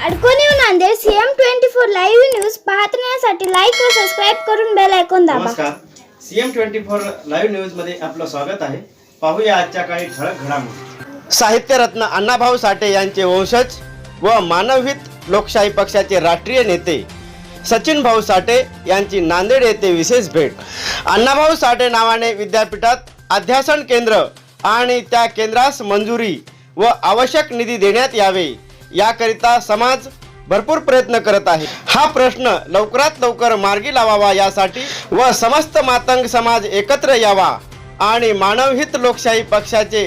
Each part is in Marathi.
अडकून येऊ नांदेड CM24 लाईव्ह न्यूज पाहण्यासाठी लाईक व सबस्क्राइब करून बेल आयकॉन दाबा। नमस्कार, CM24 लाईव्ह न्यूज मध्ये आपलं स्वागत आहे। पाहूया आजच्या काही ठळक घडामोडी। साहित्यरत्न अण्णाभाऊ साठे यांचे वंशज व मानवहित लोकशाही पक्षाचे राष्ट्रीय नेते सचिन भाऊ साठे यांची नांदेड येथे विशेष भेट। अण्णाभाऊ साठे नावाने विद्यापीठात अध्यासन केंद्र आणि त्या केंद्रास मंजुरी व आवश्यक निधी देण्यात यावे याकरिता समाज भरपूर प्रयत्न करत आहे। हा प्रश्न लवकरात लवकर मार्गी लावावा यासाठी व समस्त मातंग समाज एकत्र यावा आणि मानवहित लोकशाही पक्षाचे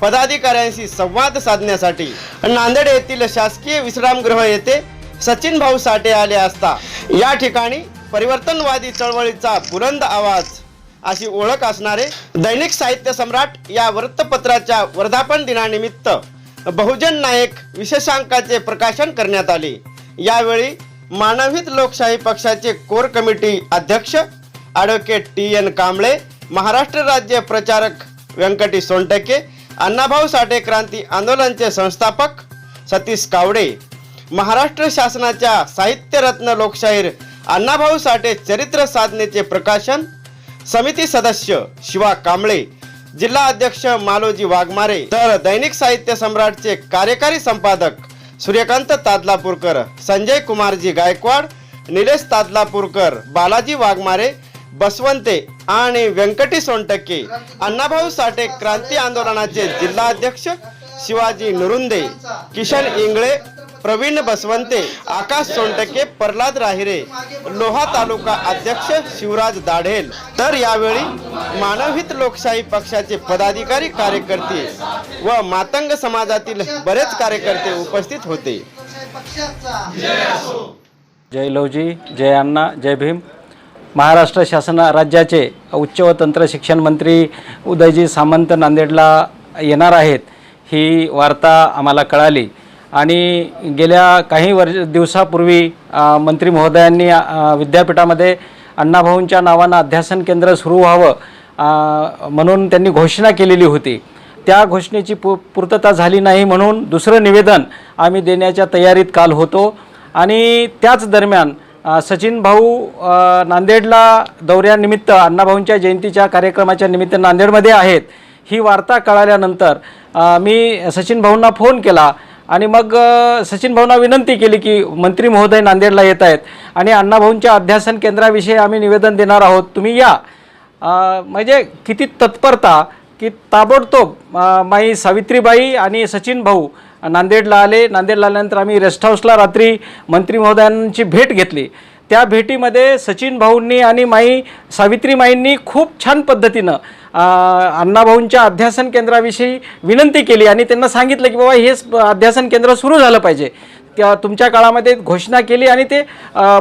पदाधिकाऱ्यांशी संवाद साधण्यासाठी नांदेड येथील शासकीय विश्रामगृह येथे सचिन भाऊ साठे आले असता या ठिकाणी परिवर्तनवादी चळवळीचा बुलंद आवाज अशी ओळख असणारे दैनिक साहित्य सम्राट या वृत्तपत्राच्या वर्धापन दिनानिमित्त बहुजन नायक विशेषांकाचे प्रकाशन करण्यात आले। यावेळी मानवहित लोकशाही पक्षाचे कोर कमिटी अध्यक्ष ॲडव्होकेट TN कांबळे, महाराष्ट्र राज्य प्रचारक व्यंकटी सोनटके, अण्णाभाऊ साठे क्रांती आंदोलनचे संस्थापक सतीश कावडे, महाराष्ट्र शासनाच्या साहित्यरत्न लोकशाहीर अण्णाभाऊ साठे चरित्र साधनेचे प्रकाशन समिती सदस्य शिवा कांबळे, जिल्हा अध्यक्ष मालोजी वाघमारे, तर दैनिक साहित्य सम्राटचे कार्यकारी संपादक सूर्यकांत तादलापूरकर, संजय कुमारजी गायकवाड, निलेश तादलापूरकर, बालाजी वाघमारे, बसवंते आणि व्यंकटी सोनटके, अण्णाभाऊ साठे क्रांती आंदोलनाचे जिल्हा अध्यक्ष शिवाजी नुरुंदे, किशन इंगळे, प्रवीण बसवंते, आकाश सोनटके, प्रल्हाद राहिरे, लोहा तालुका अध्यक्ष शिवराज दाढेल। तर यावेळी मानवहित लोकशाही पक्षाचे पदाधिकारी, कार्यकर्ते व मातंग समाजातील बरेच कार्यकर्ते उपस्थित होते। जय लवजी, जय अण्णा, जय भीम। महाराष्ट्र शासन राज्याचे उच्च व तंत्र शिक्षण मंत्री उदयजी सामंत नांदेडला येणार आहेत ही वार्ता आम्हाला कळाली आणि गेल्या काही दिवसापूर्वी मंत्री महोदयांनी विद्यापीठामध्ये अण्णाभाऊंच्या नावानं अध्यासन केंद्र सुरू व्हावं म्हणून त्यांनी घोषणा केलेली होती। त्या घोषणेची पूर्तता झाली नाही म्हणून दुसरं निवेदन आम्ही देण्याच्या तयारीत काल होतो आणि त्याच दरम्यान सचिन भाऊ नांदेडला दौऱ्यानिमित्त अण्णाभाऊंच्या जयंतीच्या कार्यक्रमाच्या निमित्त नांदेडमध्ये आहेत ही वार्ता कळाल्यानंतर मी सचिन भाऊंना फोन केला आणि मग सचिन भाऊंना विनंती केली की मंत्री महोदय नांदेडला येत आहेत आणि अण्णाभाऊंच्या अध्यासन केंद्राविषयी आम्ही निवेदन देणार आहोत, तुम्ही या। म्हणजे किती तत्परता की ताबडतोब माई सावित्रीबाई आणि सचिन भाऊ नांदेडला आले। नांदेडला आल्यानंतर आम्ही रेस्ट हाऊसला रात्री मंत्री महोदयांची भेट घेतली। त्या भेटीमध्ये सचिन भाऊंनी आणि माई सावित्रीमाईंनी खूप छान पद्धतीनं अण्णाभाऊंच्या अध्यासन केंद्राविषयी विनंती केली आणि त्यांना सांगितलं की बाबा हे अध्यासन केंद्र सुरू झालं पाहिजे, त्या तुमच्या काळामध्ये घोषणा केली आणि ते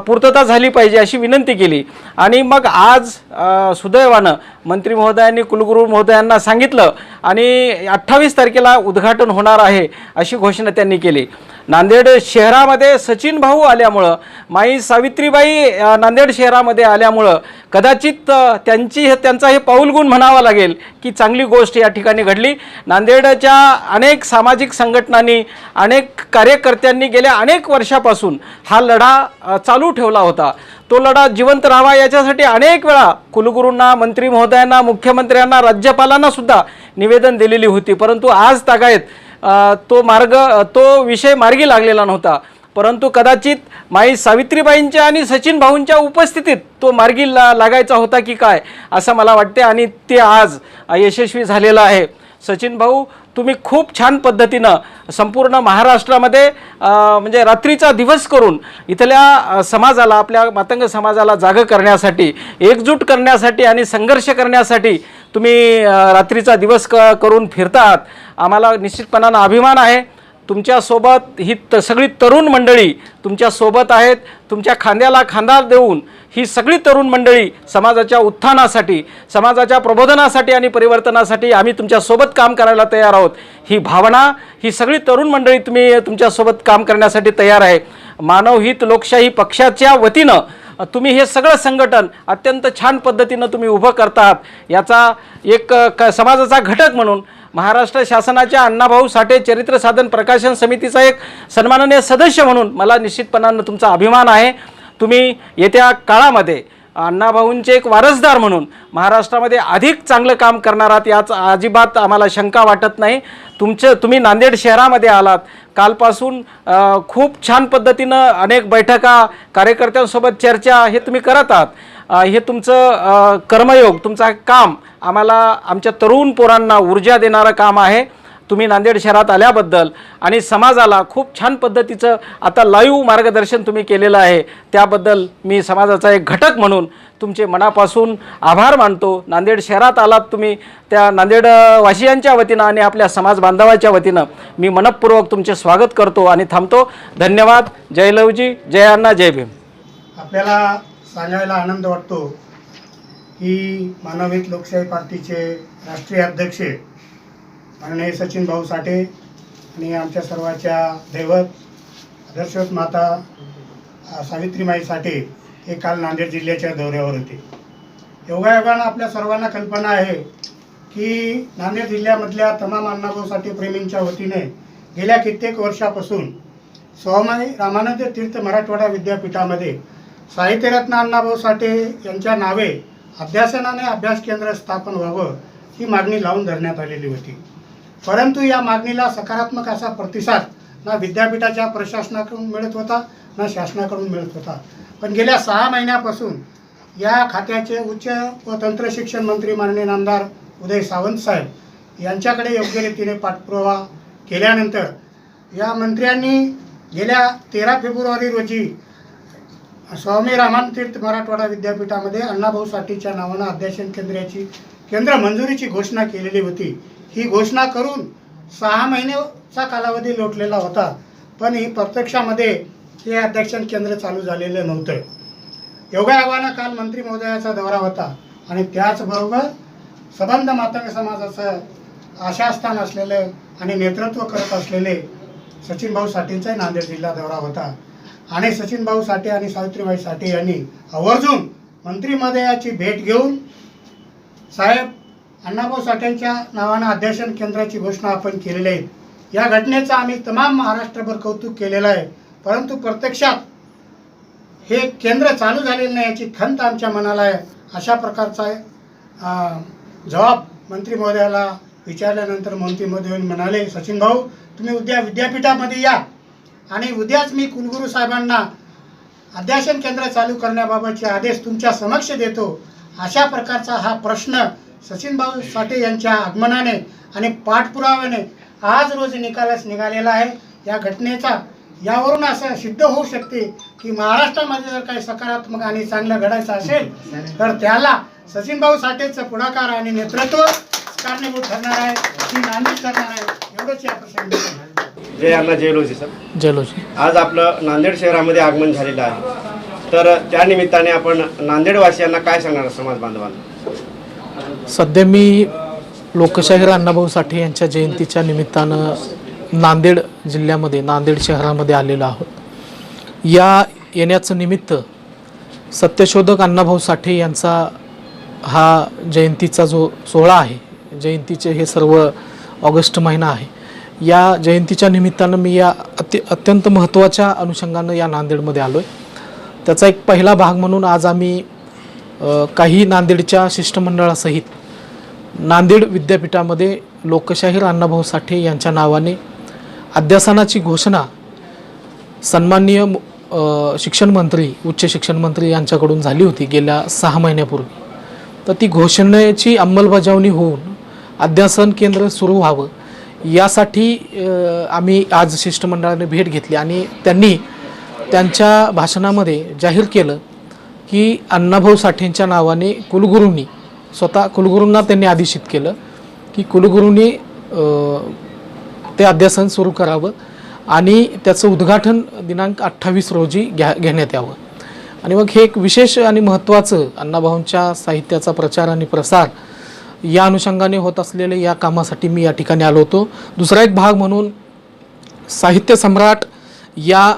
पूर्तता झाली पाहिजे अशी विनंती केली। आणि मग आज सुदैवानं मंत्री महोदयांनी कुलगुरू महोदयांना सांगितलं आणि 28 तारखेला उद्घाटन होणार आहे अशी घोषणा त्यांनी केली। नांदेड शहरामध्ये सचिन भाऊ आल्यामुळं, माई सावित्रीबाई नांदेड शहरामध्ये आल्यामुळं कदाचित त्यांचा हे पाऊलगुण म्हणावा लागेल की चांगली गोष्ट या ठिकाणी घडली। नांदेडच्या अनेक सामाजिक संघटनांनी, अनेक कार्यकर्त्यांनी गेल्या अनेक वर्षापासून हा लढा चालू ठेवला होता। तो लढा जिवंत राहावा याच्यासाठी अनेक वेळा कुलगुरूंना, मंत्री महोदयांना, मुख्यमंत्र्यांना, राज्यपालांना सुद्धा निवेदन दिलेली होती, परंतु आज तागायत तो विषय मार्गी लागलेला नव्हता। परंतु कदाचित माई सावित्रीबाईंच्या आणि सचिन भाऊंच्या उपस्थितीत तो मार्गी लागायचा होता की काय असं मला वाटते आणि ते आज यशस्वी झालेलं आहे। सचिन भाऊ, तुम्ही खूप छान पद्धतीनं संपूर्ण महाराष्ट्रामध्ये म्हणजे रात्रीचा दिवस करून इथल्या समाजाला, आपल्या मातंग समाजाला जागं करण्यासाठी, एकजूट करण्यासाठी आणि संघर्ष करण्यासाठी तुम्ही रात्रीचा दिवस करून फिरतात। आम्हाला निश्चितपणानं अभिमान आहे। तुमच्यासोबत ही सगळी तरुण मंडळी तुमच्यासोबत आहेत। तुमच्या खांद्याला खांदा देऊन ही सगळी तरुण मंडळी समाजाच्या उत्थानासाठी, समाजाच्या प्रबोधनासाठी आणि परिवर्तनासाठी आम्ही तुमच्यासोबत काम करायला तयार आहोत ही भावना, ही सगळी तरुण मंडळी तुमच्यासोबत काम करण्यासाठी तयार आहे। मानवहित लोकशाही पक्षाच्या वतीनं तुम्ही हे सगळं संघटन अत्यंत छान पद्धतीनं तुम्ही उभं करतात, याचा एक समाजाचा घटक म्हणून महाराष्ट्र शासनाच्या अण्णाभाऊ साठे चरित्र साधन प्रकाशन समितीचा एक सन्माननीय सदस्य म्हणून मला निश्चितपणानं तुमचा अभिमान आहे. तुम्ही येत्या काळामध्ये अण्णाभाऊंचे एक वारसदार म्हणून महाराष्ट्रामध्ये अधिक चांगलं काम करणार आहात, याच अजिबात आम्हाला शंका वाटत नाही. तुम्ही नांदेड शहरामध्ये आलात, कालपासून खूप छान पद्धतीनं अनेक बैठका, कार्यकर्त्यांसोबत चर्चा हे तुम्ही करत आहात. हे तुमचं कर्मयोग, तुमचं काम आम्हाला, आमच्या तरुण पोरांना ऊर्जा देणारं काम आहे. तुम्ही नांदेड शहरात आल्याबद्दल आणि समाजाला खूप छान पद्धतीचं आता लाईव्ह मार्गदर्शन तुम्ही केलेलं आहे, त्याबद्दल मी समाजाचा एक घटक म्हणून तुमचे मनापासून आभार मानतो. नांदेड शहरात आलात तुम्ही, त्या नांदेड वासियांच्या वतीनं आणि आपल्या समाज बांधवाच्या वतीनं मी मनपूर्वक तुमचे स्वागत करतो आणि थांबतो. धन्यवाद. जय लवजी, जय अण्णा, जय भीम. आपल्याला सांगायला आनंद वाटतो की मानवहित लोकशाही पार्टीचे राष्ट्रीय अध्यक्ष माननीय सचिन भाऊ साठे आणि आमच्या सर्वाच्या दैवत आदर्शवत माता सावित्रीमाई साठे हे काल नांदेड जिल्ह्याच्या दौऱ्यावर होते. योगायोगानं आपल्या सर्वांना कल्पना आहे की नांदेड जिल्ह्यामधल्या तमाम अण्णाभाऊ साठे प्रेमींच्या वतीने गेल्या कित्येक वर्षापासून स्वामी रामानंद तीर्थ मराठवाडा विद्यापीठामध्ये साहित्यरत्न अण्णाभाऊ साठे यांच्या नावे अभ्यासनाने अभ्यास केंद्र स्थापन व्हावं ही मागणी लावून धरण्यात आलेली होती. परंतु या मागणीला सकारात्मक असा प्रतिसाद ना विद्यापीठाच्या प्रशासनाकडून मिळत होता ना शासनाकडून मिळत होता. पण गेल्या 6 महिन्यापासून या खात्याचे उच्च व तंत्र शिक्षण मंत्री माननीय नामदार उदय सावंत साहेब यांच्याकडे योग्य रीतीने पाठपुरावा केल्यानंतर या मंत्र्यांनी गेल्या 13 फेब्रुवारी रोजी स्वामी रामानंद तीर्थ मराठवाडा विद्यापीठामध्ये अण्णाभाऊ साठेच्या नावानं अध्यासन केंद्र मंजुरीची घोषणा केलेली होती. ही घोषणा करून 6 महिन्याचा कालावधी लोटलेला होता, पण ही प्रत्यक्षामध्ये हे अध्यासन केंद्र चालू झालेलं नव्हतं. योगायोगानं काल मंत्री महोदयाचा दौरा होता आणि त्याचबरोबर सबंध मातंग समाजाचं आशास्थान असलेलं आणि नेतृत्व करत असलेले सचिन भाऊ साठेंचा नांदेड जिल्हा दौरा होता. आणि सचिन भाऊ साठे आणि सावित्रीबाई साठे यांनी आवर्जून मंत्री महोदयाची भेट घेऊन साहेब अण्णाभाऊ साठेंच्या नावानं अध्यासन केंद्राची घोषणा आपण केलेली आहे. या घटनेचं आम्ही तमाम महाराष्ट्रभर कौतुक केलेलं आहे, परंतु प्रत्यक्षात हे केंद्र चालू झालेलं नाही याची खंत आमच्या मनाला आहे. अशा प्रकारचा जबाब मंत्री महोदयाला विचारल्यानंतर मंत्री महोदय म्हणाले, सचिन भाऊ तुम्ही उद्या विद्यापीठामध्ये या आणि उद्याच मी कुलगुरू साहेबांना अध्यासन केंद्र चालू करण्याबाबतचे आदेश तुमच्या समक्ष देतो. अशा प्रकारचा हा प्रश्न सचिन भाऊ साठे यांच्या आगमनाने आणि पाठपुराव्याने आज रोजी निकालास निघालेला आहे. या घटनेचा यावरून असं सिद्ध होऊ शकते की महाराष्ट्रामध्ये जर काही सकारात्मक आणि चांगलं घडायचं असेल तर त्याला सचिन भाऊ साठेचं पुढाकार आणि नेतृत्व कारणीभूत ठरणार आहे, ही नांदेड करणार आहे. एवढंच या प्रसंगी. जय अण्णा, जय लोजी सर. जय लोजी. आज आपलं नांदेड शहरामध्ये आगमन झालेलं आहे, तर त्या निमित्ताने आपण नांदेडवासियांना काय सांगणार समाज बांधवांना? सध्या मी लोकशाहीर अण्णाभाऊ साठे यांच्या जयंतीच्या निमित्तानं नांदेड जिल्ह्यामध्ये नांदेड शहरामध्ये आलेलो आहोत. या येण्याचं निमित्त सत्यशोधक अण्णाभाऊ साठे यांचा हा जयंतीचा जो सोहळा आहे, जयंतीचे हे सर्व ऑगस्ट महिना आहे, या जयंतीच्या निमित्तानं मी या अत्यंत महत्त्वाच्या अनुषंगानं या नांदेडमध्ये आलो आहे. त्याचा एक पहिला भाग म्हणून आज आम्ही काही नांदेडच्या शिष्टमंडळासहित नांदेड विद्यापीठामध्ये लोकशाहीर अण्णाभाऊ साठे यांच्या नावाने अध्यासनाची घोषणा सन्माननीय शिक्षण मंत्री, उच्च शिक्षण मंत्री यांच्याकडून झाली होती गेल्या 6 महिन्यापूर्वी. तर ती घोषणेची अंमलबजावणी होऊन अध्यासन केंद्र सुरू व्हावं यासाठी आम्ही आज शिष्टमंडळाने भेट घेतली आणि त्यांनी त्यांच्या भाषणामध्ये जाहीर केलं की अण्णाभाऊ साठेंच्या नावाने कुलगुरूंनी, स्वतः कुलगुरूंना त्यांनी आदेशित केलं की कुलगुरूंनी ते अध्यासन सुरू करावं आणि त्याचं उद्घाटन दिनांक 28 रोजी घेण्यात यावं. आणि मग हे एक विशेष आणि महत्त्वाचं अण्णाभाऊंच्या साहित्याचा प्रचार आणि प्रसार या अनुषंगाने होत असलेले या कामासाठी मी या ठिकाणी आलो होतो. दुसरा एक भाग म्हणून साहित्य सम्राट या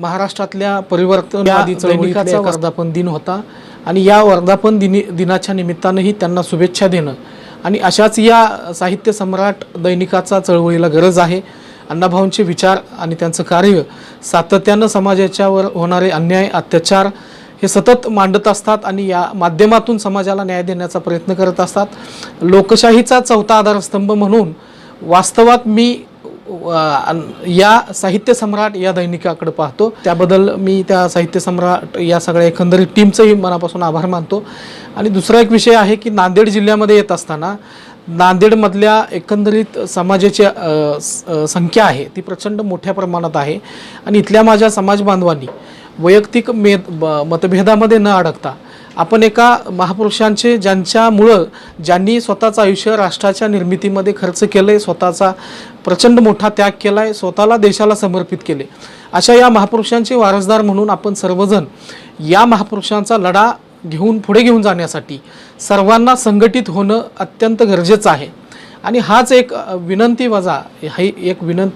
महाराष्ट्रातल्या परिवर्तनवादी चळवळीचा वर्धापन दिन होता आणि या वर्धापन दिनाच्या निमित्तानंही त्यांना शुभेच्छा देणं आणि अशाच या साहित्य सम्राट दैनिकाचा चळवळीला गरज आहे. अण्णाभाऊंचे विचार आणि त्यांचं कार्य सातत्यानं समाजाच्यावर होणारे अन्याय अत्याचार हे सतत मांडत असतात आणि या माध्यमातून समाजाला न्याय देण्याचा प्रयत्न करत असतात. लोकशाहीचा चौथा आधारस्तंभ म्हणून वास्तवात मी या साहित्य सम्राट या दैनिकाकडे पाहतो. त्याबद्दल मी त्या साहित्य सम्राट या सगळ्या एकंदरीत टीमचंही मनापासून आभार मानतो. आणि दुसरा एक विषय आहे की नांदेड जिल्ह्यामध्ये येत असताना नांदेडमधल्या एकंदरीत समाजाची संख्या आहे ती प्रचंड मोठ्या प्रमाणात आहे आणि इथल्या माझ्या समाज बांधवांनी वैयक्तिक मतभेदामध्ये न अडकता आपण एका महापुरुषांचे ज्यांनी स्वतःचं आयुष्य राष्ट्राच्या निर्मितीमध्ये खर्च केलं, स्वतःचा प्रचंड मोठा त्याग केला आहे, स्वतःला देशाला समर्पित केले, अशा या महापुरुषांचे वारसदार म्हणून आपण सर्वजण या महापुरुषांचा लढा पुढे घेऊन जाण्यासाठी सर्वांना संघटित होणं अत्यंत गरजेचं आहे. आणि हाच एक विनंती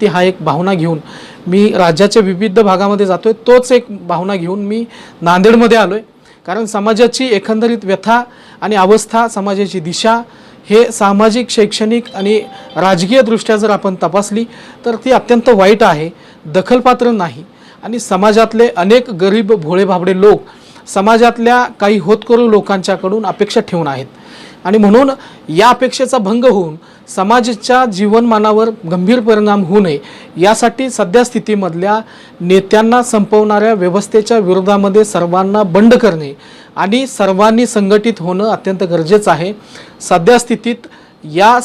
हा एक भावना घेऊन मी राज्याच्या विविध भागामध्ये जातोय. तोच एक भावना घेऊन मी नांदेडमध्ये आलोय. कारण समाजाची एकंदरीत व्यथा आणि अवस्था, समाजाची दिशा हे सामाजिक, शैक्षणिक आणि राजकीय दृष्ट्या जर आपण तपासली तर ती अत्यंत वाईट आहे, दखलपात्र नाही. आणि समाजातले अनेक गरीब भोळे भाबडे लोक समाजातल्या काही होतकरू लोकांच्याकडून अपेक्षा ठेवून आहेत आणि म्हणून या अपेक्षेचा भंग होऊन समाजाच्या जीवनमानावर गंभीर परिणाम होऊ नये यासाठी सध्या स्थितीमधल्या नेत्यांना संपवणाऱ्या व्यवस्थेच्या विरोधामध्ये सर्वांना बंड करणे आणि सर्वांनी संघटित होणं अत्यंत गरजेचं आहे. सध्या स्थितीत या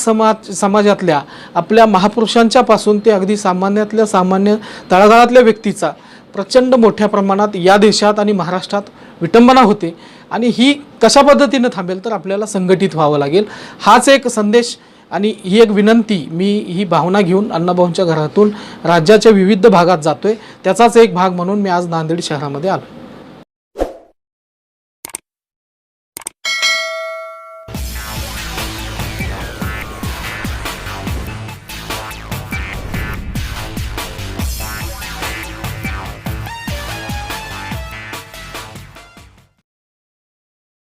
समाजातल्या आपल्या महापुरुषांच्या पासून ते अगदी सामान्यातल्या सामान्य तळागाळातल्या व्यक्तीचा प्रचंड मोठ्या प्रमाणात या देशात आणि महाराष्ट्रात विटंबना होते आणि ही कशा पद्धतीने थांबेल तर आपल्याला संघटित व्हावं लागेल. हाच एक संदेश आणि ही एक विनंती मी ही भावना घेऊन अण्णाभाऊंच्या घरातून राज्याच्या विविध भागात जातोय. त्याचाच एक भाग म्हणून मी आज नांदेड शहरामध्ये आलो.